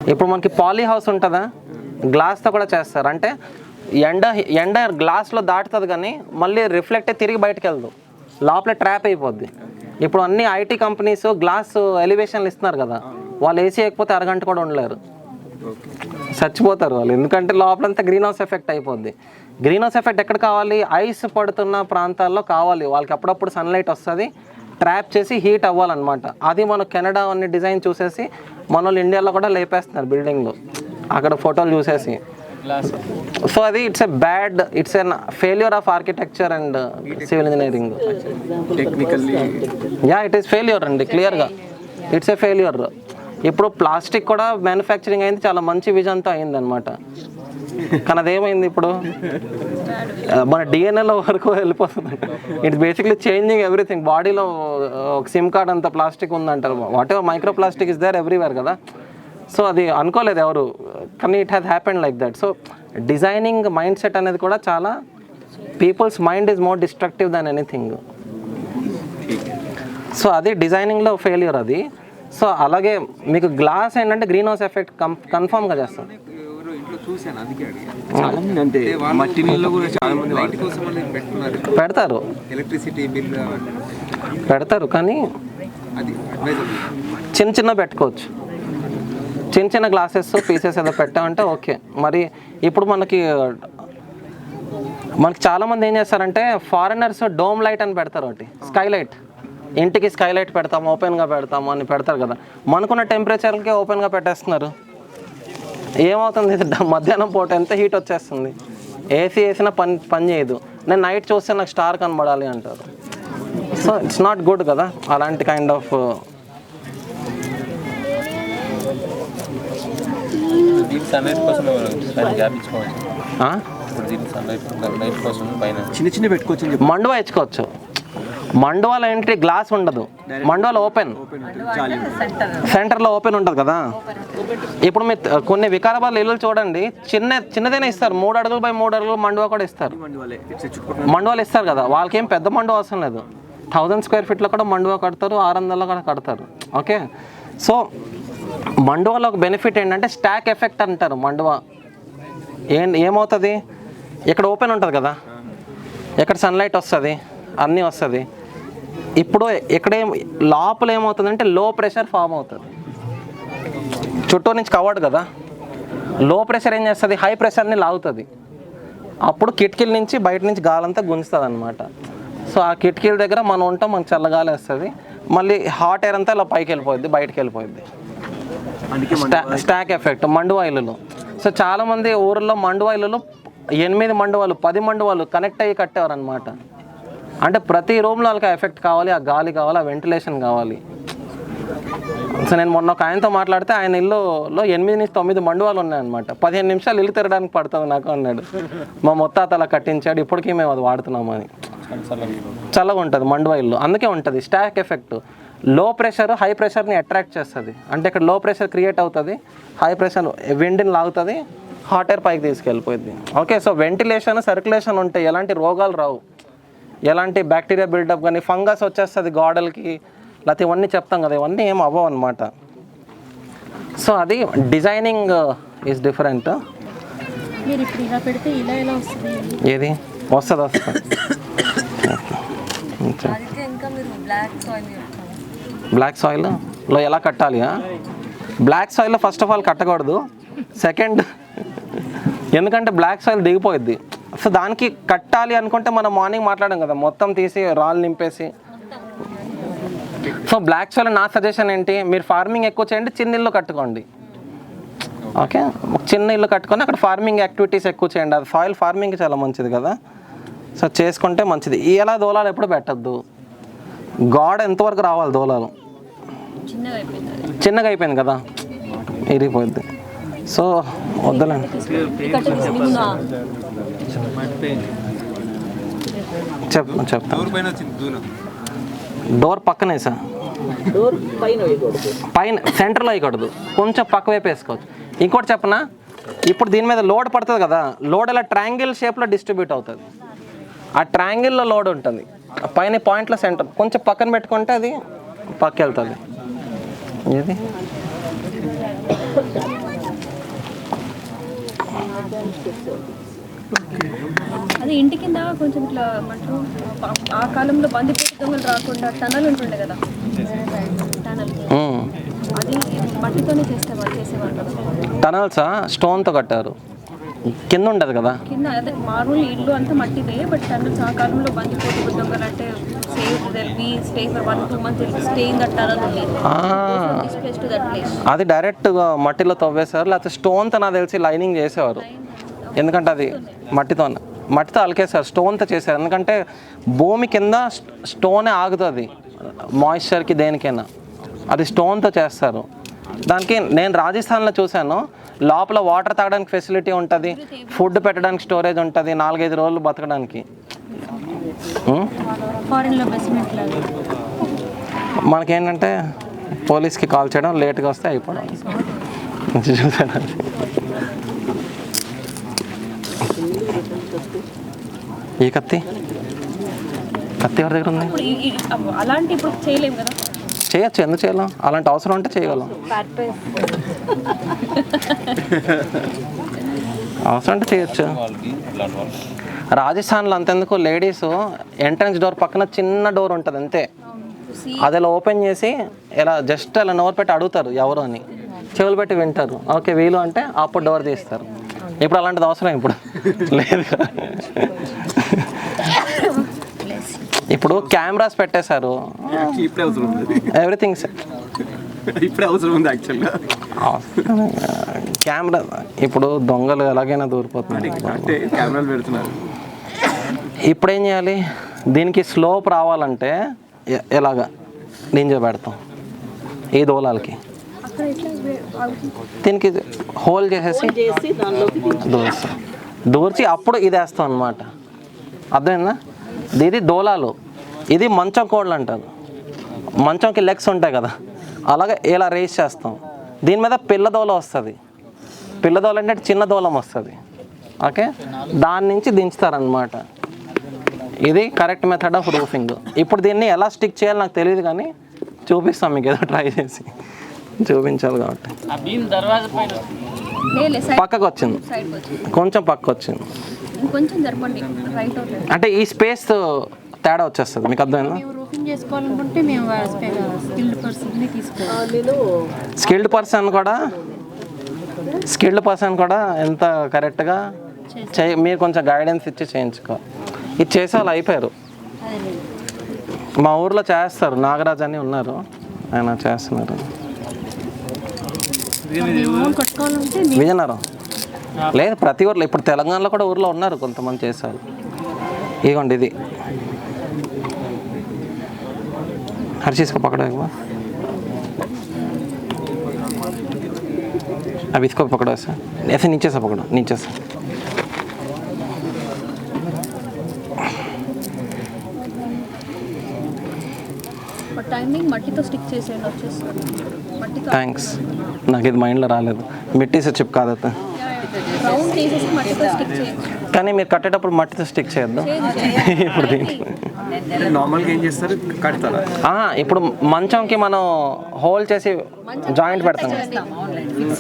ఇప్పుడు మనకి poly house ఉంటుందా, గ్లాస్తో కూడా చేస్తారు. అంటే ఎండ గ్లాస్లో దాటుతుంది కానీ మళ్ళీ రిఫ్లెక్ట్ అయ్యి తిరిగి బయటకు వెళ్దు, లోపల ట్రాప్ అయిపోద్ది. ఇప్పుడు అన్ని ఐటీ కంపెనీస్ గ్లాస్ ఎలివేషన్లు ఇస్తున్నారు కదా, వాళ్ళు ఏసీ వేయకపోతే అరగంట కూడా ఉండలేరు, చచ్చిపోతారు వాళ్ళు. ఎందుకంటే లోపలంతా గ్రీన్ హౌస్ ఎఫెక్ట్ అయిపోద్ది. గ్రీన్ హౌస్ ఎఫెక్ట్ ఎక్కడ కావాలి? ఐస్ పడుతున్న ప్రాంతాల్లో కావాలి. వాళ్ళకి అప్పుడప్పుడు సన్లైట్ వస్తుంది, ట్రాప్ చేసి హీట్ అవ్వాలన్నమాట. అది మన కెనడా అన్ని డిజైన్ చూసేసి మన వాళ్ళు ఇండియాలో కూడా లేపేస్తున్నారు బిల్డింగ్లు, అక్కడ ఫోటోలు చూసేసి. సో అది it's an failure of architecture and civil engineering. It is failure అండి, క్లియర్గా ఇట్స్ ఏ ఫెయిల్యూర్. ఇప్పుడు ప్లాస్టిక్ కూడా మ్యానుఫ్యాక్చరింగ్ అయింది, చాలా మంచి విజన్తో అయింది అనమాట. కానీ అదేమైంది ఇప్పుడు మన డిఎన్ఏలో వరకు వెళ్ళిపోతుంది. It's basically changing everything. బాడీలో ఒక సిమ్ కార్డ్ అంత ప్లాస్టిక్ ఉందంటారు, whatever microplastic is there everywhere కదా. సో అది అనుకోలేదు ఎవరు, కానీ it has happened like that. So designing mindset అనేది కూడా చాలా, people's mind is more destructive than anything. So అది డిజైనింగ్లో ఫెయిల్యూర్ అది. సో అలాగే మీకు గ్లాస్ ఏంటంటే గ్రీన్ హౌస్ ఎఫెక్ట్ కన్ఫామ్గా చేస్తాం. పెడతారు, ఎలక్ట్రిసిటీ బిల్ పెడతారు, కానీ చిన్న పెట్టుకోవచ్చు. చిన్న గ్లాసెస్ పీసెస్ ఏదో పెట్టామంటే ఓకే. మరి ఇప్పుడు మనకి చాలామంది ఏం చేస్తారంటే ఫారినర్స్ డోమ్ లైట్ అని పెడతారు, ఒకటి స్కై లైట్. ఇంటికి స్కై లైట్ పెడతాము, ఓపెన్గా పెడతాము అని పెడతారు కదా. మనకున్న టెంపరేచర్కే ఓపెన్గా పెట్టేస్తున్నారు. ఏమవుతుంది, మధ్యాహ్నం పూట ఎంత హీట్ వచ్చేస్తుంది, ఏసీ వేసినా పని చేయదు. నేను నైట్ చూస్తే నాకు స్టార్ కనబడాలి అంటారు. సో ఇట్స్ నాట్ గుడ్ కదా అలాంటి కైండ్ ఆఫ్. చిన్న పెట్టుకోవచ్చు, మండువా ఇచ్చుకోవచ్చు. మండువాలో ఏంటి, గ్లాస్ ఉండదు, మండువాలో ఓపెన్, సెంటర్లో ఓపెన్ ఉంటుంది కదా. ఇప్పుడు మీరు కొన్ని వికారాబాద్ ఇల్లు చూడండి, చిన్నదైనా ఇస్తారు, 3 అడుగులు బై 3 అడుగులు మండువా కూడా ఇస్తారు. మండువాలు ఇస్తారు కదా, వాళ్ళకేం పెద్ద మండువా అవసరం లేదు. 1000 స్క్వేర్ ఫీట్లో కూడా మండువా కడతారు, 600లో కూడా కడతారు. ఓకే. సో మండువాలో ఒక బెనిఫిట్ ఏంటంటే స్టాక్ ఎఫెక్ట్ అంటారు. మండువా ఏమవుతుంది, ఇక్కడ ఓపెన్ ఉంటుంది కదా, ఇక్కడ సన్లైట్ వస్తుంది, అన్నీ వస్తుంది. ఇప్పుడు ఇక్కడ లోపల ఏమవుతుందంటే లో ప్రెషర్ ఫామ్ అవుతుంది, చుట్టూ నుంచి కవర్డ్ కదా. లో ప్రెషర్ ఏం చేస్తుంది, హై ప్రెషర్ని లాగుతుంది. అప్పుడు కిటికీల నుంచి బయట నుంచి గాలంతా గుంజుతుంది అనమాట. సో ఆ కిటికీల దగ్గర మనం ఉంటాం, మనకు చల్లగాలి వస్తుంది, మళ్ళీ హాట్ ఎయిర్ అంతా ఇలా పైకి వెళ్ళిపోద్ది, బయటకు వెళ్ళిపోద్ది. స్టాక్ ఎఫెక్ట్ మండువా ఇల్లులు. సో చాలామంది ఊర్లో మండువా ఇల్లులు 8 మండువాలు 10 మండువాలు కనెక్ట్ అయ్యి కట్టేవారు అనమాట. అంటే ప్రతి రూమ్లో వాళ్ళకి ఆ ఎఫెక్ట్ కావాలి, ఆ గాలి కావాలి, ఆ వెంటిలేషన్ కావాలి. సో నేను మొన్న ఒక ఆయనతో మాట్లాడితే ఆయన ఇల్లులో 8 నుంచి 9 మండువాలు ఉన్నాయన్నమాట. 15 నిమిషాలు ఇల్లు తిరగడానికి పడుతుంది నాకు అన్నాడు. మా ముత్తాత అలా కట్టించాడు, ఇప్పటికీ మేము అది వాడుతున్నామని. చల్లగా ఉంటుంది మండువా ఇల్లు, అందుకే ఉంటుంది స్టాక్ ఎఫెక్ట్. లో ప్రెషర్ హై ప్రెషర్ని అట్రాక్ట్ చేస్తుంది. అంటే ఇక్కడ లో ప్రెషర్ క్రియేట్ అవుతుంది, హై ప్రెషర్ విండ్ని లాగుతుంది, హాట్ ఎయిర్ పైకి తీసుకెళ్ళిపోయింది. ఓకే. సో వెంటిలేషన్ సర్క్యులేషన్ ఉంటే ఎలాంటి రోగాలు రావు, ఎలాంటి బ్యాక్టీరియా బిల్డప్ కానీ ఫంగస్ వచ్చేస్తుంది గోడలకి, లేకపోతే ఇవన్నీ చెప్తాం కదా, ఇవన్నీ ఏం అవ్వవు అనమాట. సో అది డిజైనింగ్ ఈజ్ డిఫరెంట్. ఏది వస్తుంది బ్లాక్ సాయిల్లో ఎలా కట్టాలి? బ్లాక్ సాయిల్లో ఫస్ట్ ఆఫ్ ఆల్ కట్టకూడదు. సెకండ్, ఎందుకంటే బ్లాక్ సాయిల్ దిగిపోయిద్ది. సో దానికి కట్టాలి అనుకుంటే మనం మార్నింగ్ మాట్లాడాం కదా, మొత్తం తీసి రాళ్ళు నింపేసి. సో బ్లాక్ సాయిల్ నా సజెషన్ ఏంటి, మీరు ఫార్మింగ్ ఎక్కువ చేయండి, చిన్న ఇల్లు కట్టుకోండి. ఓకే, చిన్న ఇల్లు కట్టుకొని అక్కడ ఫార్మింగ్ యాక్టివిటీస్ ఎక్కువ చేయండి. అది సాయిల్ ఫార్మింగ్కి చాలా మంచిది కదా. సో చేసుకుంటే మంచిది. ఇలా దోలాలు ఎప్పుడు పెట్టద్దు, గోడ ఎంతవరకు రావాలి దోలాలు, చిన్నగా అయిపోయింది కదా, ఇరిగిపోయింది. సో వద్దలేండి. చెప్తా డోర్ పక్కనే సార్, పైన సెంటర్లో వేయకూడదు, కొంచెం పక్క వైపు వేసుకోవచ్చు. ఇంకోటి చెప్పనా, ఇప్పుడు దీని మీద లోడ్ పడుతుంది కదా, లోడ్ ఇలా ట్రయాంగిల్ షేప్లో డిస్ట్రిబ్యూట్ అవుతుంది. ఆ ట్రయాంగిల్లో లోడ్ ఉంటుంది, పైన పాయింట్లో సెంటర్ కొంచెం పక్కన పెట్టుకుంటే అది పక్క వెళ్తుంది. ఇది అది ఇంటి కింద కొంచెం ఇట్లా మంటూ ఆ కాలంలో బందిపోటు దొంగలు రాకుండా టనల్ ఉంటుండే కదా, టనల్ అది మట్టితోనే చేసేవాళ్ళు కదా. టనల్సా స్టోన్తో కట్టారు, కింద ఉండదు కదా కింద. అదే మామూలు ఇల్లు అంతా మట్టిదే, బట్ టనల్స్ ఆ కాలంలో బందిపోటు దొంగలు అంటే stay for 1-2 months stay in that tunnel only, this place to that place. అది డైరెక్ట్గా మట్టిలో తవ్వేశారు, లేకపోతే స్టోన్తో నాకు తెలిసి లైనింగ్ చేసేవారు. ఎందుకంటే అది మట్టితో అలికేశారు, స్టోన్తో చేశారు. ఎందుకంటే భూమి కింద స్టోనే ఆగుతుంది మాయిశ్చర్కి దేనికైనా, అది స్టోన్తో చేస్తారు. దానికి నేను రాజస్థాన్లో చూశాను, లోపల వాటర్ తాగడానికి ఫెసిలిటీ ఉంటుంది, ఫుడ్ పెట్టడానికి స్టోరేజ్ ఉంటుంది, 4-5 రోజులు బతకడానికి. మనకేంటంటే పోలీస్కి కాల్ చేయడం, లేట్గా వస్తే అయిపోవడం. చూసాను ఈ కత్తి ఎవరి దగ్గర ఉంది? అలాంటి ఇప్పుడు చేయలేము కదా. చేయొచ్చు, ఎందుకు చేయలేం? అలాంటి అవసరం ఉంటే చేయగలం, అవసరం అంటే చేయొచ్చు. రాజస్థాన్లో అంతెందుకు, లేడీస్ ఎంట్రన్స్ డోర్ పక్కన చిన్న డోర్ ఉంటుంది అంతే, అది ఇలా ఓపెన్ చేసి ఇలా జస్ట్ అలా నోరు పెట్టి అడుగుతారు ఎవరు అని, చెవులు పెట్టి వింటారు, ఓకే వీలు అంటే అప్పుడు డోర్ తీస్తారు. ఇప్పుడు అలాంటిది అవసరం ఇప్పుడు లేదు. ఇప్పుడు కెమెరాస్ పెట్టేశారు, ఎవ్రీథింగ్ ఇప్పుడే అవసరం ఉంది యాక్చువల్గా. కెమెరా ఇప్పుడు దొంగలు ఎలాగైనా దూరిపోతున్నారు, కెమెరాలు పెడుతున్నారు. ఇప్పుడు ఏం చేయాలి? దీనికి స్లోప్ రావాలంటే ఎలాగా నింజ పెడతాం ఈ దోలాలకి, దీనికి హోల్ చేసేసి దూర్చి అప్పుడు ఇది వేస్తాం అన్నమాట. అర్థమైందా? ఇది దోలాలు, ఇది మంచం కోళ్ళు అంటారు. మంచంకి లెగ్స్ ఉంటాయి కదా, అలాగే ఇలా రేస్ చేస్తాం. దీని మీద పిల్లదోల వస్తుంది, పిల్లదోల అంటే చిన్న దోలం వస్తుంది, ఓకే, దాని నుంచి దించుతారనమాట. ఇది కరెక్ట్ మెథడ్ ఆఫ్ రూఫింగ్. ఇప్పుడు దీన్ని ఎలా స్టిక్ చేయాలో నాకు తెలియదు, కానీ చూపిస్తాం మీకు, ఏదో ట్రై చేసి చూపించాలి కాబట్టి. పక్కకు వచ్చింది, కొంచెం పక్కకు వచ్చింది, అంటే ఈ స్పేస్ తేడా వచ్చేస్తుంది. మీకు అర్థమైందా? స్కిల్డ్ పర్సన్ కూడా ఎంత కరెక్ట్గా మీరు కొంచెం గైడెన్స్ ఇచ్చి చేయించుకోవాలి. ఇది చేసే వాళ్ళు అయిపోయారు. మా ఊర్లో చేస్తారు, నాగరాజ్ అని ఉన్నారు, ఆయన చేస్తున్నారు. విజయనగరం లేదు, ప్రతి ఊర్లో ఇప్పుడు తెలంగాణలో కూడా ఊర్లో ఉన్నారు కొంతమంది చేశారు. ఇదిగోండి, ఇది हर चीज़ को पकड़ो एक बार, अब इसको पकड़ो, ऐसे नीचे से पकड़ो, नीचे से. టైమింగ్ మట్టితో స్టిక్ చేసేయండి వచ్చేస్తుంది. థ్యాంక్స్, నాకు ఇది మైండ్లో రాలేదు. మిట్టి से चिपका देते हैं, రౌండ్ చేసేసి మట్టితో స్టిక్ చేయండి. కానీ మీరు కట్టేటప్పుడు మట్టితో స్టిక్ చేయొద్దు. ఇప్పుడు నార్మల్గా ఏం చేస్తారు, కడతారా? ఇప్పుడు మంచంకి మనం హోల్ చేసి జాయింట్ పెడతాం.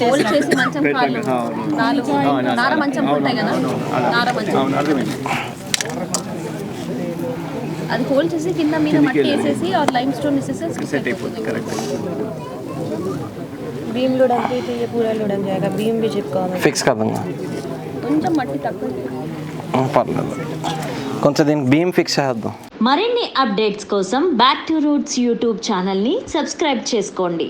హోల్ చేసి మంచం కాళ్ళు నార మంచం ఉంటాయి కదా, నార మంచం అది హోల్ చేసి కింద మీద మట్టి వేసేసి లైమ్ స్టోన్ వేసేసి సెట్ అయిపోతుంది. కరెక్ట్. बीम लुढ़ाते तो ये पूरा लुढ़क जाएगा, बीम भी चिपका फिक्स कर दूंगा. కొంచెం మట్టి తక్కువ పర్లేదు, కొంచెం దీనికి బీమ్ ఫిక్స్ చేద్దాం. మరిన్ని అప్డేట్స్ కోసం బ్యాక్ టు రూట్స్ యూట్యూబ్ ఛానల్ని సబ్స్క్రైబ్ చేసుకోండి.